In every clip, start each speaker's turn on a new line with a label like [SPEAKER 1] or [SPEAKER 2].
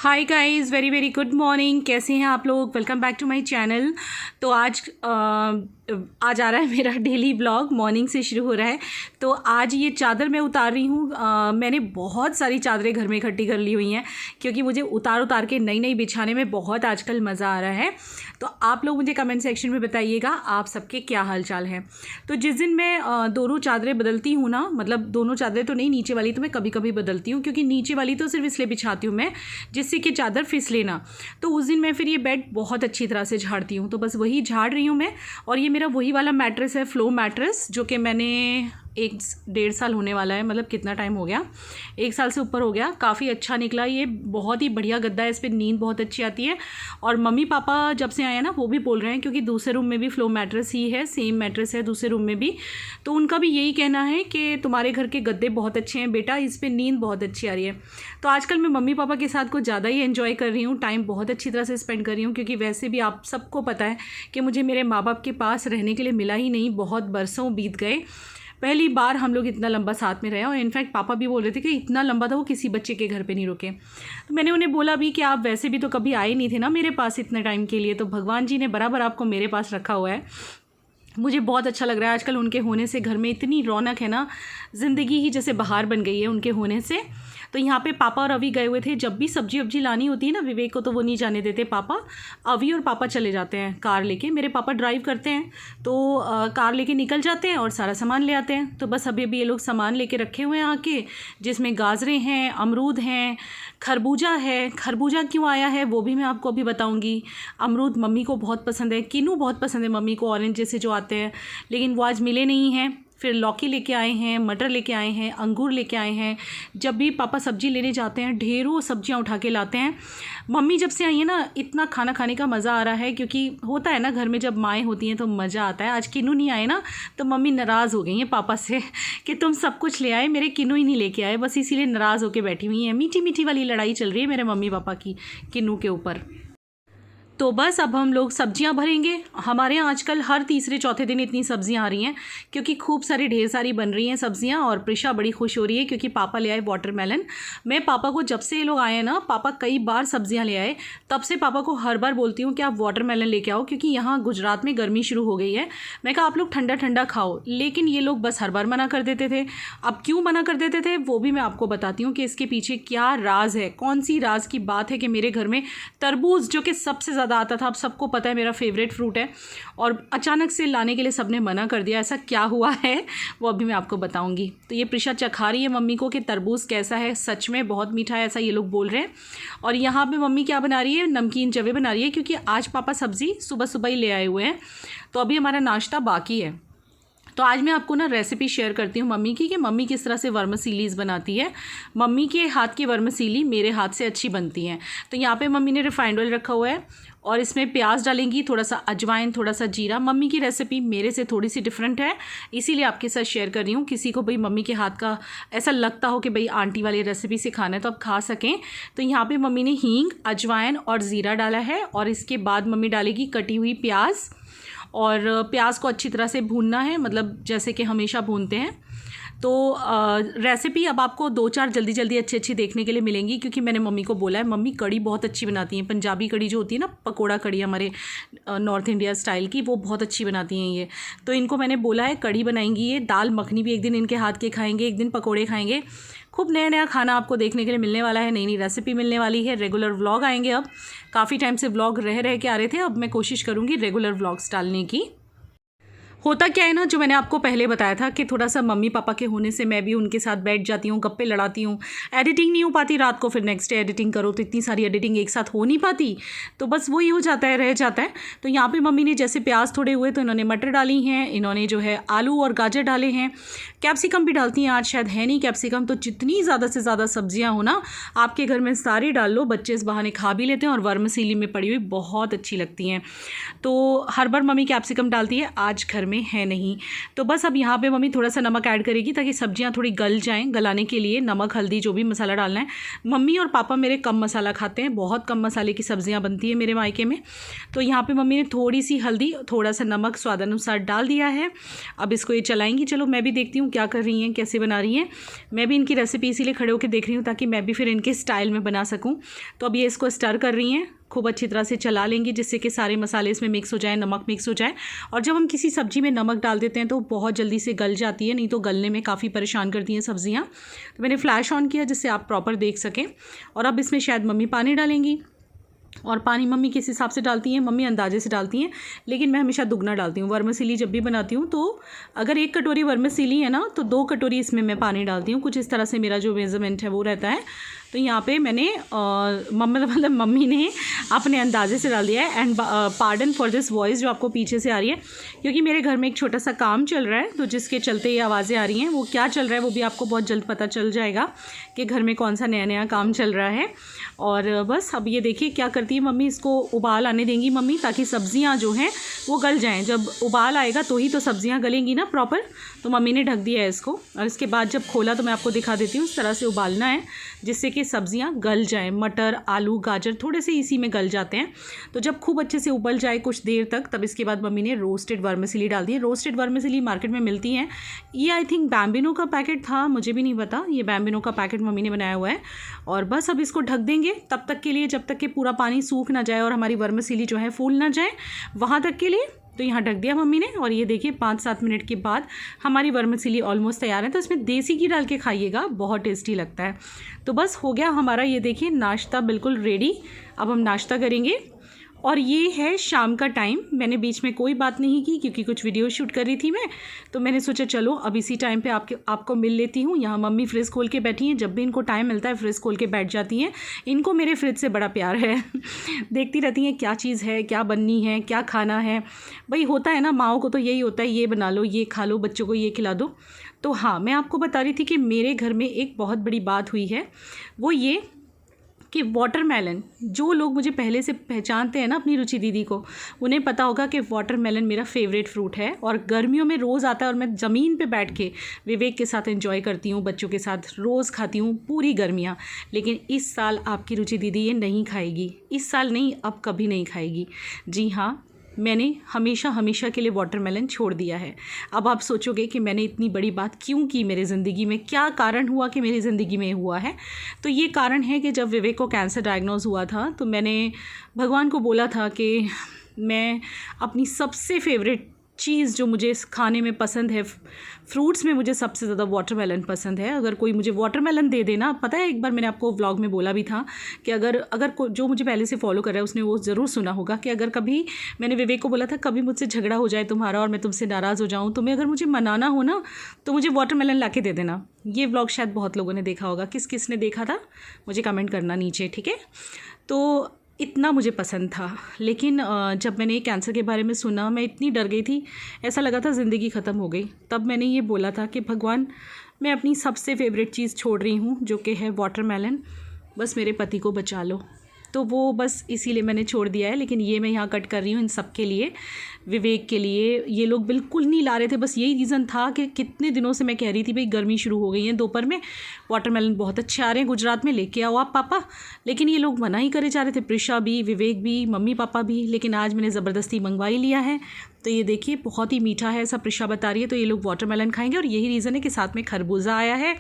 [SPEAKER 1] हाय guys, very very good morning. कैसे हैं आप लोग? Welcome back to my channel. तो आज आ रहा है मेरा डेली ब्लॉग, मॉर्निंग से शुरू हो रहा है। तो आज ये चादर मैं उतार रही हूँ। मैंने बहुत सारी चादरें घर में इकट्ठी कर ली हुई हैं क्योंकि मुझे उतार के नई नई बिछाने में बहुत आजकल मज़ा आ रहा है। तो आप लोग मुझे कमेंट सेक्शन में बताइएगा आप सबके क्या हाल चाल है। तो जिस दिन मैं दोनों चादरें बदलती हूँ ना, मतलब दोनों चादरें तो नहीं, नीचे वाली तो मैं कभी कभी बदलती हूँ क्योंकि नीचे वाली तो सिर्फ इसलिए बिछाती हूँ मैं जिससे कि चादर फिसले ना। तो उस दिन मैं फिर ये बेड बहुत अच्छी तरह से झाड़ती हूँ। तो बस वही झाड़ रही हूँ मैं। और ये मेरा वही वाला मैट्रेस है, फ्लो मैट्रेस, जो कि मैंने 1-1.5 साल होने वाला है। मतलब कितना टाइम हो गया, 1 साल से ऊपर हो गया। काफ़ी अच्छा निकला ये, बहुत ही बढ़िया गद्दा है, इस पर नींद बहुत अच्छी आती है। और मम्मी पापा जब से आए हैं ना, वो भी बोल रहे हैं, क्योंकि दूसरे रूम में भी फ्लो मैट्रेस ही है, सेम मैट्रेस है दूसरे रूम में भी। तो उनका भी यही कहना है कि तुम्हारे घर के गद्दे बहुत अच्छे हैं बेटा, इस पर नींद बहुत अच्छी आ रही है। तो आजकल मैं मम्मी पापा के साथ कुछ ज़्यादा ही एंजॉय कर रही हूँ, टाइम बहुत अच्छी तरह से स्पेंड कर रही हूँ। क्योंकि वैसे भी आप सबको पता है कि मुझे मेरे माँ बाप के पास रहने के लिए मिला ही नहीं, बहुत बरसों बीत गए। पहली बार हम लोग इतना लंबा साथ में रहे। और इनफैक्ट पापा भी बोल रहे थे कि इतना लंबा था वो किसी बच्चे के घर पे नहीं रुके। तो मैंने उन्हें बोला भी कि आप वैसे भी तो कभी आए नहीं थे ना मेरे पास इतने टाइम के लिए, तो भगवान जी ने बराबर आपको मेरे पास रखा हुआ है। मुझे बहुत अच्छा लग रहा है आजकल उनके होने से। घर में इतनी रौनक है ना, ज़िंदगी ही जैसे बाहर बन गई है उनके होने से। तो यहाँ पे पापा और अभी गए हुए थे। जब भी सब्जी वब्जी लानी होती है ना विवेक को, तो वो नहीं जाने देते पापा। अभी और पापा चले जाते हैं कार लेके। मेरे पापा ड्राइव करते हैं, तो कार लेके निकल जाते हैं और सारा सामान ले आते हैं। तो बस अभी ये लोग सामान लेके रखे हुए हैं आके, जिसमें गाजरें हैं, अमरूद हैं, खरबूजा है। खरबूजा क्यों आया है वो भी मैं आपको अभी बताऊँगी। अमरूद मम्मी को बहुत पसंद है, किन्नू बहुत पसंद है मम्मी को, ऑरेंज जैसे जो आते हैं, लेकिन वो आज मिले नहीं हैं। फिर लौकी लेके आए हैं, मटर लेके आए हैं, अंगूर लेके आए हैं। जब भी पापा सब्ज़ी लेने जाते हैं ढेरों सब्जियां उठा के लाते हैं। मम्मी जब से आई है ना, इतना खाना खाने का मज़ा आ रहा है। क्योंकि होता है ना घर में जब माएँ होती हैं तो मज़ा आता है। आज किन्नू नहीं आए ना, तो मम्मी नाराज़ हो गई हैं पापा से कि तुम सब कुछ ले आए, मेरे किन्नू ही नहीं लेके आए। बस इसीलिए नाराज़ होकर बैठी हुई हैं। मीठी मीठी वाली लड़ाई चल रही है मेरे मम्मी पापा की किन्नू के ऊपर। तो बस अब हम लोग सब्जियां भरेंगे। हमारे यहाँ आजकल हर तीसरे चौथे दिन इतनी सब्जियां आ रही हैं क्योंकि खूब सारी ढेर सारी बन रही हैं सब्जियां। और प्रिशा बड़ी खुश हो रही है क्योंकि पापा ले आए वाटरमेलन। मैं पापा को, जब से ये लोग आए हैं ना, पापा कई बार सब्जियां ले आए, तब से पापा को हर बार बोलती हूँ कि आप वाटरमेलन लेके आओ, क्योंकि यहाँ गुजरात में गर्मी शुरू हो गई है। मैं कहा आप लोग ठंडा ठंडा खाओ, लेकिन ये लोग बस हर बार मना कर देते थे। अब क्यों मना कर देते थे वो भी मैं आपको बताती हूँ कि इसके पीछे क्या राज है, कौन सी राज की बात है कि मेरे घर में तरबूज, जो कि सबसे ज़्यादा आता था, आप सबको पता है मेरा फेवरेट फ्रूट है, और अचानक से लाने के लिए सबने मना कर दिया। ऐसा क्या हुआ है वो अभी मैं आपको बताऊंगी। तो ये प्रिशा चखा रही है मम्मी को कि तरबूज कैसा है, सच में बहुत मीठा है, ऐसा ये लोग बोल रहे हैं। और यहाँ पे मम्मी क्या बना रही है, नमकीन जवे बना रही है, क्योंकि आज पापा सब्ज़ी सुबह सुबह ही ले आए हुए हैं। तो अभी हमारा नाश्ता बाकी है। तो आज मैं आपको ना रेसिपी शेयर करती हूँ मम्मी की, कि मम्मी किस तरह से वर्मसीलीज़ बनाती है। मम्मी के हाथ की वर्मसीली मेरे हाथ से अच्छी बनती हैं। तो यहाँ पे मम्मी ने रिफाइंड ऑयल रखा हुआ है और इसमें प्याज डालेंगी, थोड़ा सा अजवाइन, थोड़ा सा जीरा। मम्मी की रेसिपी मेरे से थोड़ी सी डिफरेंट है, इसीलिए आपके साथ शेयर कर रही हूँ। किसी को भाई मम्मी के हाथ का ऐसा लगता हो कि भाई आंटी वाली रेसिपी से खाना है तो आप खा सकें। तो यहाँ पे मम्मी ने हींग, अजवाइन और ज़ीरा डाला है। और इसके बाद मम्मी डालेगी कटी हुई प्याज, और प्याज को अच्छी तरह से भूनना है, मतलब जैसे कि हमेशा भूनते हैं। तो रेसिपी अब आपको 2-4 जल्दी जल्दी अच्छी देखने के लिए मिलेंगी, क्योंकि मैंने मम्मी को बोला है। मम्मी कड़ी बहुत अच्छी बनाती हैं, पंजाबी कड़ी जो होती है ना, पकोड़ा कड़ी हमारे नॉर्थ इंडिया स्टाइल की, वो बहुत अच्छी बनाती हैं ये। तो इनको मैंने बोला है कड़ी बनाएंगी ये। दाल मखनी भी एक दिन इनके हाथ के खाएंगे, एक दिन पकोड़े खाएंगे। खूब नया नया खाना आपको देखने के लिए मिलने वाला है, नई नई रेसिपी मिलने वाली है। रेगुलर व्लॉग आएंगे। अब काफ़ी टाइम से व्लॉग रह के आ रहे थे, अब मैं कोशिश करूँगी रेगुलर व्लॉग्स डालने की। होता क्या है ना, जो मैंने आपको पहले बताया था कि थोड़ा सा मम्मी पापा के होने से मैं भी उनके साथ बैठ जाती हूँ, गप्पे लड़ाती हूँ। एडिटिंग नहीं हो पाती रात को, फिर नेक्स्ट डे एडिटिंग करो तो इतनी सारी एडिटिंग एक साथ हो नहीं पाती, तो बस वही हो जाता है, रह जाता है। तो यहाँ पे मम्मी ने जैसे प्याज थोड़े हुए तो इन्होंने मटर डाली हैं, इन्होंने जो है आलू और गाजर डाले हैं, कैप्सिकम भी डालती हैं। आज शायद है नहीं कैप्सिकम, तो जितनी ज़्यादा से ज़्यादा सब्जियाँ हो ना आपके घर में सारी डाल लो, बच्चे इस बहाने खा भी लेते हैं और वर्मसीली में पड़ी हुई बहुत अच्छी लगती हैं। तो हर बार मम्मी कैप्सिकम डालती है, आज घर में है नहीं। तो बस अब यहाँ पे मम्मी थोड़ा सा नमक ऐड करेगी ताकि सब्जियाँ थोड़ी गल जाएँ। गलाने के लिए नमक, हल्दी, जो भी मसाला डालना है। मम्मी और पापा मेरे कम मसाला खाते हैं, बहुत कम मसाले की सब्जियाँ बनती है मेरे मायके में। तो यहाँ पे मम्मी ने थोड़ी सी हल्दी, थोड़ा सा नमक स्वादानुसार डाल दिया है। अब इसको ये चलाएंगी। चलो मैं भी देखती हूँ क्या कर रही हैं, कैसे बना रही हैं। मैं भी इनकी रेसिपी इसीलिए खड़े होकर देख रही हूँ ताकि मैं भी फिर इनके स्टाइल में बना सकूँ। तो अब ये इसको स्टर कर रही हैं, खूब अच्छी तरह से चला लेंगे जिससे कि सारे मसाले इसमें मिक्स हो जाए, नमक मिक्स हो जाए। और जब हम किसी सब्ज़ी में नमक डाल देते हैं तो बहुत जल्दी से गल जाती है, नहीं तो गलने में काफ़ी परेशान करती हैं सब्ज़ियाँ। तो मैंने फ्लैश ऑन किया जिससे आप प्रॉपर देख सकें। और अब इसमें शायद मम्मी पानी डालेंगी, और पानी मम्मी किस हिसाब से डालती हैं, मम्मी अंदाजे से डालती हैं, लेकिन मैं हमेशा दुगना डालती हूँ। वर्मिसेली जब भी बनाती हूँ तो अगर 1 कटोरी वर्मिसेली है ना तो 2 कटोरी इसमें मैं पानी डालती हूँ। कुछ इस तरह से मेरा जो मेज़रमेंट है वो रहता है। तो यहाँ पे मैंने मम्मी ने अपने अंदाजे से डाल दिया है। And pardon for this voice जो आपको पीछे से आ रही है, क्योंकि मेरे घर में एक छोटा सा काम चल रहा है, तो जिसके चलते ये आवाज़ें आ रही हैं। वो क्या चल रहा है वो भी आपको बहुत जल्द पता चल जाएगा कि घर में कौन सा नया नया काम चल रहा है। और बस अब ये देखिए क्या करती है मम्मी, इसको उबाल आने देंगी मम्मी ताकि सब्ज़ियाँ जो हैं वो गल जाएँ। जब उबाल आएगा तो ही तो सब्ज़ियाँ गलेंगी ना प्रॉपर। तो मम्मी ने ढक दिया है इसको, और इसके बाद जब खोला तो मैं आपको दिखा देती हूँ। इस तरह से उबालना है जिससे कि सब्ज़ियाँ गल जाएँ। मटर, आलू, गाजर थोड़े से इसी में गल जाते हैं। तो जब खूब अच्छे से उबल जाए कुछ देर तक, तब इसके बाद मम्मी ने रोस्टेड वर्मिसेली डाल दी है। रोस्टेड वर्मिसेली मार्केट में मिलती हैं। ये आई थिंक बैम्बिनो का पैकेट था, मुझे भी नहीं पता। ये बैम्बिनो का पैकेट मम्मी ने बनाया हुआ है। और बस अब इसको ढक देंगे तब तक के लिए जब तक कि पूरा पानी सूख ना जाए और हमारी वर्मिसेली जो है फूल ना जाए, वहाँ तक के लिए। तो यहाँ ढक दिया मम्मी ने। और ये देखिए 5-7 मिनट के बाद हमारी वर्मिसेली ऑलमोस्ट तैयार है। तो इसमें देसी घी डाल के खाइएगा, बहुत टेस्टी लगता है। तो बस हो गया हमारा, ये देखिए नाश्ता बिल्कुल रेडी। अब हम नाश्ता करेंगे। और ये है शाम का टाइम। मैंने बीच में कोई बात नहीं की क्योंकि कुछ वीडियो शूट कर रही थी मैं, तो मैंने सोचा चलो अब इसी टाइम पे आपको मिल लेती हूँ। यहाँ मम्मी फ्रिज खोल के बैठी हैं, जब भी इनको टाइम मिलता है फ्रिज खोल के बैठ जाती हैं। इनको मेरे फ्रिज से बड़ा प्यार है देखती रहती हैं क्या चीज़ है, क्या बननी है, क्या खाना है। भाई होता है ना, माओ को तो यही होता है, ये बना लो, ये खा लो, बच्चों को ये खिला दो। तो हाँ, मैं आपको बता रही थी कि मेरे घर में एक बहुत बड़ी बात हुई है। वो ये कि वाटरमेलन, जो लोग मुझे पहले से पहचानते हैं ना अपनी रुचि दीदी को, उन्हें पता होगा कि वाटरमेलन मेरा फेवरेट फ्रूट है। और गर्मियों में रोज़ आता है और मैं ज़मीन पे बैठ के विवेक के साथ एंजॉय करती हूँ, बच्चों के साथ रोज़ खाती हूँ पूरी गर्मियाँ। लेकिन इस साल आपकी रुचि दीदी ये नहीं खाएगी। इस साल नहीं, अब कभी नहीं खाएगी। जी हाँ, मैंने हमेशा के लिए वाटरमेलन छोड़ दिया है। अब आप सोचोगे कि मैंने इतनी बड़ी बात क्यों की मेरी ज़िंदगी में, क्या कारण हुआ कि मेरी ज़िंदगी में हुआ है। तो ये कारण है कि जब विवेक को कैंसर डायग्नोज हुआ था तो मैंने भगवान को बोला था कि मैं अपनी सबसे फेवरेट चीज़ जो मुझे खाने में पसंद है, फ्रूट्स में मुझे सबसे ज़्यादा वाटरमेलन पसंद है। अगर कोई मुझे वाटरमेलन दे देना, पता है एक बार मैंने आपको व्लॉग में बोला भी था कि अगर जो मुझे पहले से फॉलो कर रहा है उसने वो ज़रूर सुना होगा कि अगर कभी मैंने विवेक को बोला था कभी मुझसे झगड़ा हो जाए तुम्हारा और मैं तुमसे नाराज़ हो जाऊँ, तुम्हें अगर मुझे मनाना हो ना तो मुझे वाटरमेलन ला के दे देना। ये व्लॉग शायद बहुत लोगों ने देखा होगा। किस किस ने देखा था मुझे कमेंट करना नीचे, ठीक है। तो इतना मुझे पसंद था। लेकिन जब मैंने कैंसर के बारे में सुना मैं इतनी डर गई थी, ऐसा लगा था ज़िंदगी ख़त्म हो गई। तब मैंने ये बोला था कि भगवान, मैं अपनी सबसे फेवरेट चीज़ छोड़ रही हूँ जो कि है वाटरमेलन, बस मेरे पति को बचा लो। तो वो बस इसीलिए मैंने छोड़ दिया है। लेकिन ये मैं यहाँ कट कर रही हूँ इन सब के लिए, विवेक के लिए। ये लोग बिल्कुल नहीं ला रहे थे, बस यही रीज़न था कि कितने दिनों से मैं कह रही थी भाई गर्मी शुरू हो गई है, दोपहर में वाटरमेलन बहुत अच्छे आ रहे हैं गुजरात में, लेके आओ आप पापा। लेकिन ये लोग मना ही करे जा रहे थे, प्रिशा भी, विवेक भी, मम्मी पापा भी। लेकिन आज मैंने ज़बरदस्ती मंगवा ही लिया है। तो ये देखिए बहुत ही मीठा है, ऐसा प्रिशा बता रही है। तो ये लोग वाटरमेलन खाएंगे और यही रीज़न है कि साथ में खरबूजा आया है,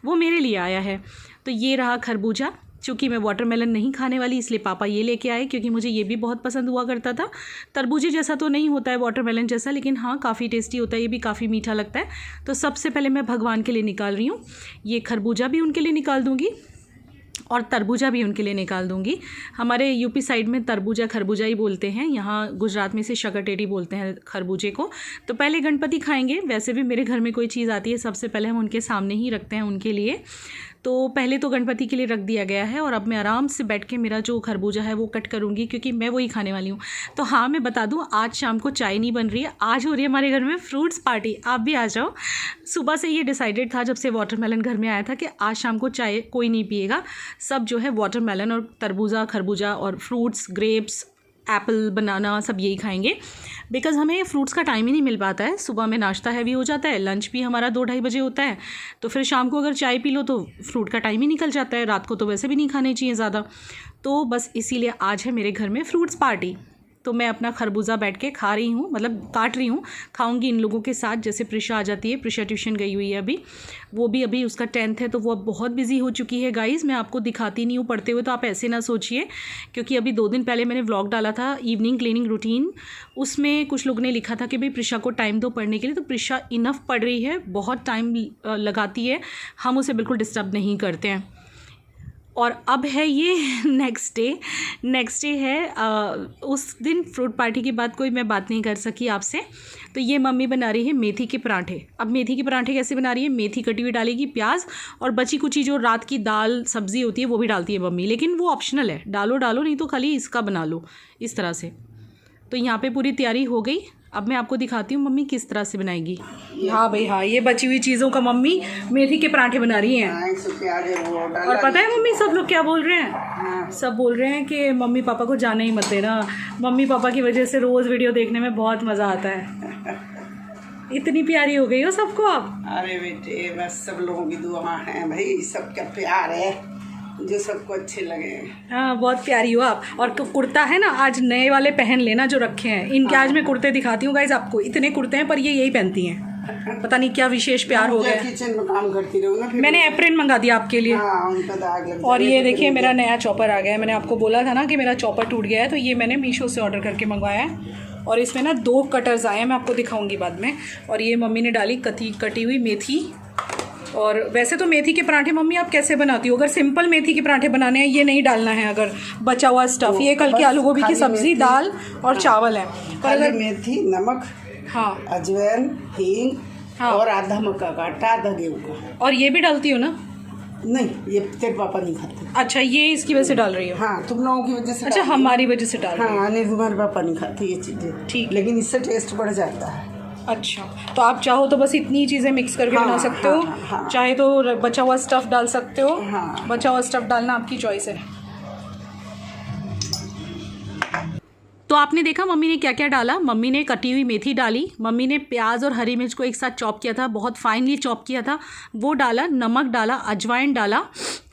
[SPEAKER 1] वो मेरे लिए आया है। तो ये रहा खरबूजा। चूँकि मैं वाटरमेलन नहीं खाने वाली इसलिए पापा ये लेके आए, क्योंकि मुझे ये भी बहुत पसंद हुआ करता था। तरबूजे जैसा तो नहीं होता है वाटरमेलन जैसा, लेकिन हाँ काफ़ी टेस्टी होता है, ये भी काफ़ी मीठा लगता है। तो सबसे पहले मैं भगवान के लिए निकाल रही हूँ। ये खरबूजा भी उनके लिए निकाल दूँगी और तरबूजा भी उनके लिए निकाल दूँगी। हमारे यूपी साइड में तरबूजा खरबूजा ही बोलते हैं, यहाँ गुजरात में से शकरटेटी बोलते हैं खरबूजे को। तो पहले गणपति खाएंगे। वैसे भी मेरे घर में कोई चीज़ आती है सबसे पहले हम उनके सामने ही रखते हैं उनके लिए। तो पहले तो गणपति के लिए रख दिया गया है और अब मैं आराम से बैठ के मेरा जो खरबूजा है वो कट करूँगी, क्योंकि मैं वही खाने वाली हूँ। तो हाँ, मैं बता दूँ आज शाम को चाय नहीं बन रही है, आज हो रही है हमारे घर में फ्रूट्स पार्टी। आप भी आ जाओ। सुबह से ये डिसाइडेड था जब से वाटरमेलन घर में आया था कि आज शाम को चाय कोई नहीं पिएगा, सब जो है वाटरमेलन और तरबूजा, खरबूजा और फ्रूट्स, ग्रेप्स, एप्पल बनाना सब यही खाएंगे, बिकॉज़ हमें फ्रूट्स का टाइम ही नहीं मिल पाता है। सुबह में नाश्ता हैवी हो जाता है, लंच भी हमारा 2-2:30 बजे होता है, तो फिर शाम को अगर चाय पी लो तो फ्रूट का टाइम ही निकल जाता है। रात को तो वैसे भी नहीं खाने चाहिए ज़्यादा, तो बस इसीलिए आज है मेरे घर में फ्रूट्स पार्टी। तो मैं अपना खरबूजा बैठ के खा रही हूँ, मतलब काट रही हूँ, खाऊंगी इन लोगों के साथ। जैसे प्रिशा आ जाती है, प्रिशा ट्यूशन गई हुई है अभी, वो भी अभी उसका 10th है, तो वो अब बहुत बिजी हो चुकी है गाइज़। मैं आपको दिखाती नहीं हूँ पढ़ते हुए, तो आप ऐसे ना सोचिए, क्योंकि अभी 2 दिन पहले मैंने व्लॉग डाला था इवनिंग क्लीनिंग रूटीन, उसमें कुछ लोग ने लिखा था कि भाई प्रिशा को टाइम दो पढ़ने के लिए। तो प्रिशा इनफ पढ़ रही है, बहुत टाइम लगाती है, हम उसे बिल्कुल डिस्टर्ब नहीं करते हैं। और अब है ये नेक्स्ट डे है। उस दिन फ्रूट पार्टी के बाद कोई मैं बात नहीं कर सकी आपसे। तो ये मम्मी बना रही है मेथी के पराठे। अब मेथी के पराठे कैसे बना रही है, मेथी कटी हुई डालेगी, प्याज और बची कुची जो रात की दाल सब्ज़ी होती है वो भी डालती है मम्मी, लेकिन वो ऑप्शनल है, डालो नहीं तो खाली इसका बना लो इस तरह से। तो यहाँ पे पूरी तैयारी हो गई। अब मैं आपको दिखाती हूँ मम्मी किस तरह से बनाएगी। हाँ भाई हाँ, ये बची हुई चीज़ों का मम्मी मेथी के पराठे बना रही हैं। और पता है मम्मी सब लोग क्या बोल रहे हैं, सब बोल रहे हैं कि मम्मी पापा को जाने ही मत देना, मम्मी पापा की वजह से रोज़ वीडियो देखने में बहुत मज़ा आता है। इतनी प्यारी हो गई हो सबको आप।
[SPEAKER 2] अरे बेटे बस सब लोगों की दुआ है भाई, सबका प्यार है, जो सबको अच्छे लगे।
[SPEAKER 1] हाँ बहुत प्यारी हो आप। और कुर्ता है ना, आज नए वाले पहन लेना जो रखे हैं इनके। आज मैं कुर्ते दिखाती हूँ गाइज आपको, इतने कुर्ते हैं पर ये यही पहनती हैं, पता नहीं क्या विशेष प्यार हो गया।
[SPEAKER 2] किचन में काम करती रहूँ ना,
[SPEAKER 1] मैंने एप्रिन मंगा दिया आपके लिए।
[SPEAKER 2] हाँ, उनका दाग लग
[SPEAKER 1] और ये देखिए मेरा नया चॉपर आ गया है। मैंने आपको बोला था ना कि मेरा चॉपर टूट गया है, तो ये मैंने मीशो से ऑर्डर करके मंगवाया है। और इसमें ना 2 कटर्स आए हैं, मैं आपको दिखाऊंगी बाद में। और ये मम्मी ने डाली कटी हुई मेथी। और वैसे तो मेथी के पराठे मम्मी आप कैसे बनाती हो, अगर सिंपल मेथी के पराठे बनाने हैं ये नहीं डालना है अगर बचा हुआ स्टफ, ये कल की आलू गोभी की सब्जी, दाल और चावल है।
[SPEAKER 2] पर अगर मेथी, नमक,
[SPEAKER 1] हाँ,
[SPEAKER 2] अजवाइन, हींग,
[SPEAKER 1] हाँ, और
[SPEAKER 2] आधा मक्का का आटा, आधा गेहूं का।
[SPEAKER 1] और ये भी डालती हो ना?
[SPEAKER 2] नहीं, ये तेरे पापा नहीं खाते।
[SPEAKER 1] अच्छा, ये इसकी वजह से डाल रही हो?
[SPEAKER 2] हाँ, तुम लोगों की वजह से।
[SPEAKER 1] अच्छा, हमारी वजह से डाल रही हो।
[SPEAKER 2] हाँ, नहीं तुम्हारे पापा नहीं खाते ये चीज़ें, ठीक, लेकिन इससे टेस्ट बढ़ जाता है।
[SPEAKER 1] अच्छा, तो आप चाहो तो बस इतनी चीज़ें मिक्स करके बना सकते हो। चाहे तो बचा हुआ स्टफ़ डाल सकते हो। बचा हुआ स्टफ़ डालना आपकी चॉइस है। तो आपने देखा मम्मी ने क्या क्या डाला। मम्मी ने कटी हुई मेथी डाली, मम्मी ने प्याज और हरी मिर्च को एक साथ चॉप किया था, बहुत फाइनली चॉप किया था, वो डाला, नमक डाला, अजवाइन डाला,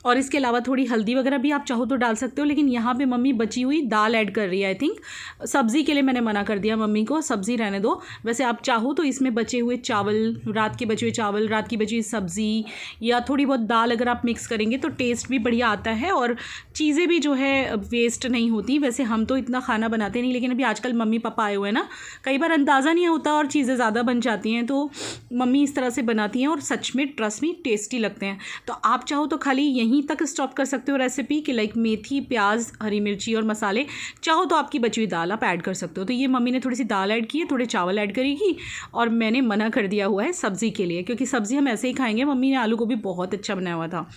[SPEAKER 1] और इसके अलावा थोड़ी हल्दी वगैरह भी आप चाहो तो डाल सकते हो। लेकिन यहाँ पे मम्मी बची हुई दाल ऐड कर रही है। आई थिंक सब्ज़ी के लिए मैंने मना कर दिया मम्मी को, सब्ज़ी रहने दो। वैसे आप चाहो तो इसमें बचे हुए चावल, रात के बचे हुए चावल, रात की बची हुई सब्ज़ी या थोड़ी बहुत दाल अगर आप मिक्स करेंगे तो टेस्ट भी बढ़िया आता है और चीज़ें भी जो है वेस्ट नहीं होती। वैसे हम तो इतना खाना बनाते नहीं, लेकिन अभी आजकल मम्मी पापा आए हुए हैं ना, कई बार अंदाज़ा नहीं होता और चीज़ें ज़्यादा बन जाती हैं, तो मम्मी इस तरह से बनाती हैं और सच में ट्रस्ट मी टेस्टी लगते हैं। तो आप चाहो तो खाली यहीं तक स्टॉप कर सकते हो रेसिपी कि लाइक मेथी, प्याज, हरी मिर्ची और मसाले। चाहो तो आपकी बची हुई दाल आप ऐड कर सकते हो। तो ये मम्मी ने थोड़ी सी दाल ऐड की है, थोड़े चावल ऐड करेगी, और मैंने मना कर दिया हुआ है सब्ज़ी के लिए, क्योंकि सब्ज़ी हम ऐसे ही खाएंगे। मम्मी ने आलू गोभी बहुत अच्छा बनाया हुआ था,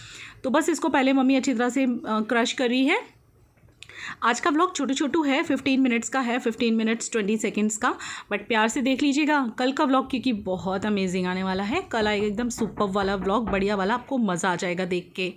[SPEAKER 1] तो बस इसको पहले मम्मी अच्छी तरह से क्रश कर रही है। आज का व्लॉग छोटू है, 15 मिनट्स का है, 15 मिनट्स 20 सेकंड्स का, बट प्यार से देख लीजिएगा कल का व्लॉग, क्योंकि बहुत अमेजिंग आने वाला है। कल आएगा एकदम सुपर वाला व्लॉग, बढ़िया वाला, आपको मज़ा आ जाएगा देख के।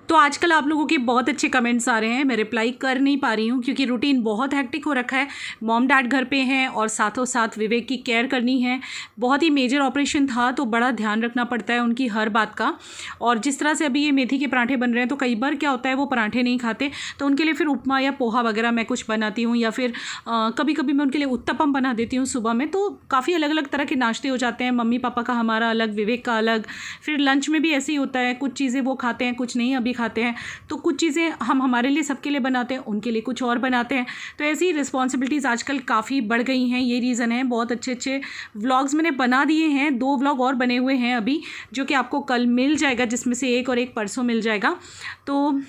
[SPEAKER 1] तो आजकल आप लोगों के बहुत अच्छे कमेंट्स आ रहे हैं, मैं रिप्लाई कर नहीं पा रही हूँ क्योंकि रूटीन बहुत हेक्टिक हो रखा है। मॉम डैड घर पे हैं और साथों साथ विवेक की केयर करनी है। बहुत ही मेजर ऑपरेशन था, तो बड़ा ध्यान रखना पड़ता है उनकी हर बात का। और जिस तरह से अभी ये मेथी के पराठे बन रहे हैं, तो कई बार क्या होता है वो पराठे नहीं खाते, तो उनके लिए फिर उपमा या पोहा वगैरह मैं कुछ बनाती हूँ, या फिर कभी कभी मैं उनके लिए उत्तपम बना देती हूँ सुबह में। तो काफ़ी अलग अलग तरह के नाश्ते हो जाते हैं, मम्मी पापा का हमारा अलग, विवेक का अलग। फिर लंच में भी ऐसे ही होता है, कुछ चीज़ें वो खाते हैं, कुछ नहीं अभी खाते हैं, तो कुछ चीज़ें हम हमारे लिए सबके लिए बनाते हैं, उनके लिए कुछ और बनाते हैं। तो ऐसी रिस्पॉन्सिबिलिटीज़ आजकल काफ़ी बढ़ गई हैं, ये रीज़न है। बहुत अच्छे अच्छे व्लॉग्स मैंने बना दिए हैं, 2 व्लॉग और बने हुए हैं अभी, जो कि आपको कल मिल जाएगा, जिसमें से एक और एक परसों मिल जाएगा। तो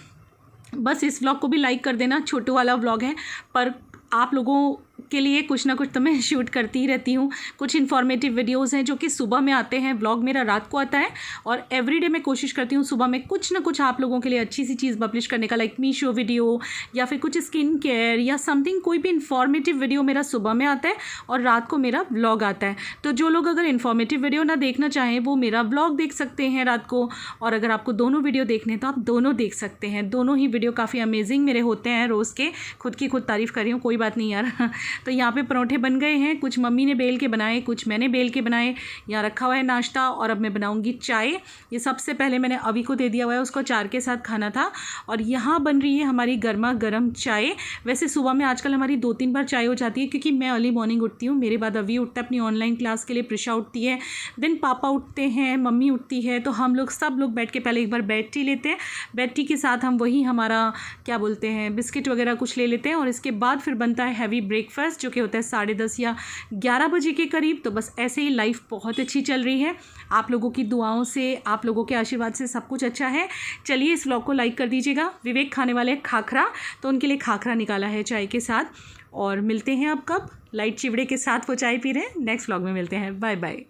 [SPEAKER 1] बस इस व्लॉग को भी लाइक कर देना, छोटू वाला व्लॉग है, पर आप लोगों के लिए कुछ ना कुछ तो मैं शूट करती ही रहती हूँ। कुछ इन्फॉर्मेटिव वीडियोज़ हैं जो कि सुबह में आते हैं, व्लॉग मेरा रात को आता है, और एवरीडे मैं कोशिश करती हूँ सुबह में कुछ ना कुछ आप लोगों के लिए अच्छी सी चीज़ पब्लिश करने का, लाइक मीशो वीडियो या फिर कुछ स्किन केयर या समथिंग, कोई भी इन्फॉर्मेटिव वीडियो मेरा सुबह में आता है और रात को मेरा व्लॉग आता है। तो जो लोग अगर इन्फॉर्मेटिव वीडियो ना देखना चाहें वो मेरा व्लॉग देख सकते हैं रात को, और अगर आपको दोनों वीडियो देखने हैं तो आप दोनों देख सकते हैं। दोनों ही वीडियो काफ़ी अमेजिंग मेरे होते हैं रोज़ के। खुद की खुद तारीफ़ कर रही हूँ, कोई बात नहीं यार। तो यहाँ पे परोठे बन गए हैं, कुछ मम्मी ने बेल के बनाए, कुछ मैंने बेल के बनाए। यहाँ रखा हुआ है नाश्ता, और अब मैं बनाऊँगी चाय। ये सबसे पहले मैंने अभी को दे दिया हुआ है, उसको चार के साथ खाना था। और यहाँ बन रही है हमारी गर्मा गर्म चाय। वैसे सुबह में आजकल हमारी 2-3 बार चाय हो जाती है, क्योंकि मैं अर्ली मॉर्निंग उठती हूँ, मेरे बाद अभी उठता है अपनी ऑनलाइन क्लास के लिए, प्रिशा उठती है, देन पापा उठते हैं, मम्मी उठती है, तो हम लोग सब लोग बैठ के पहले एक बार बेड टी लेते हैं। बेड टी के साथ हम वही हमारा क्या बोलते हैं बिस्किट वगैरह कुछ ले लेते हैं, और इसके बाद फिर बनता है हैवी ब्रेकफास्ट जो कि होता है 10:30 या 11 बजे के करीब। तो बस ऐसे ही लाइफ बहुत अच्छी चल रही है, आप लोगों की दुआओं से, आप लोगों के आशीर्वाद से सब कुछ अच्छा है। चलिए इस व्लॉग को लाइक कर दीजिएगा। विवेक खाने वाले खाखरा, तो उनके लिए खाखरा निकाला है चाय के साथ, और मिलते हैं अब कब लाइट चिवड़े के साथ वो चाय पी रहे हैं। नेक्स्ट व्लॉग में मिलते हैं, बाय बाय।